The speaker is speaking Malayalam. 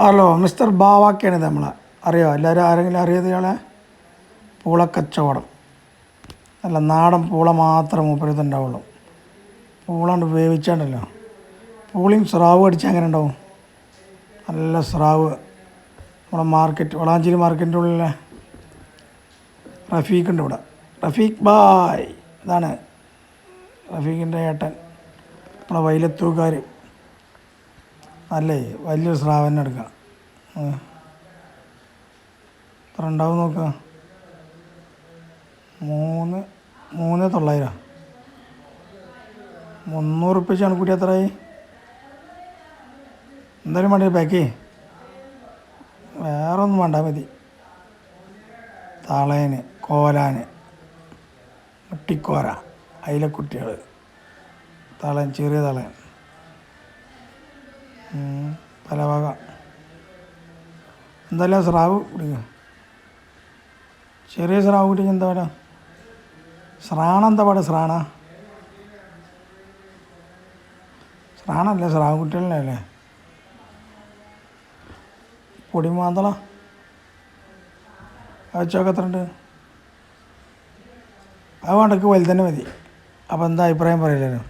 ഹലോ മിസ്റ്റർ ബാവാക്കയാണ് നമ്മളെ അറിയോ? എല്ലാവരും ആരെങ്കിലും അറിയാതെ ഇയാളെ? പൂളക്കച്ചവടം. അല്ല, നാടൻ പൂള മാത്രം മൂപ്പരത്തുണ്ടാവുള്ളൂ. പൂളണ്ട് വേവിച്ചാണ്ടല്ലോ, പൂളിയും സ്രാവ് അടിച്ചാൽ എങ്ങനെ ഉണ്ടാവും? നല്ല സ്രാവ്. നമ്മളെ മാർക്കറ്റ്, വളാഞ്ചേരി മാർക്കറ്റിൻ്റെ ഉള്ളിലെ റഫീഖ് ഉണ്ട് ഇവിടെ. റഫീഖ് ബായ്, ഇതാണ് റഫീഖിൻ്റെ ഏട്ടൻ, നമ്മളെ വൈലത്തൂക്കാർ. അല്ലേ, വലിയൊരു സ്രാവ് തന്നെ എടുക്കാം. എത്ര ഉണ്ടാവും നോക്കുക. 3,900. 300 റുപ്യ കൂടി എത്രയായി? എന്തായാലും വേണ്ടി പാക്ക്. വേറെ ഒന്നും വേണ്ട, മതി. തളേന്, കോലാന്, മുട്ടിക്കോര, അയിലക്കുട്ടികൾ, തളൻ, ചെറിയ തളൻ, പല വക. എന്തായാലും സ്രാവ് കുടിക്കുക. ചെറിയ സ്രാവ് കുടിക്കുക. എന്താ പറയുക? സ്രാണ എന്താ പാടുക? സ്രാണല്ലേ, സ്രാവ് കുട്ടികളല്ലേ? പൊടിമാന്തള വെച്ചൊക്കെ എത്ര ഉണ്ട്? അത് വേണ്ടക്ക് വലുത് തന്നെ മതി. അപ്പോൾ എന്താ അഭിപ്രായം പറയില്ലല്ലോ?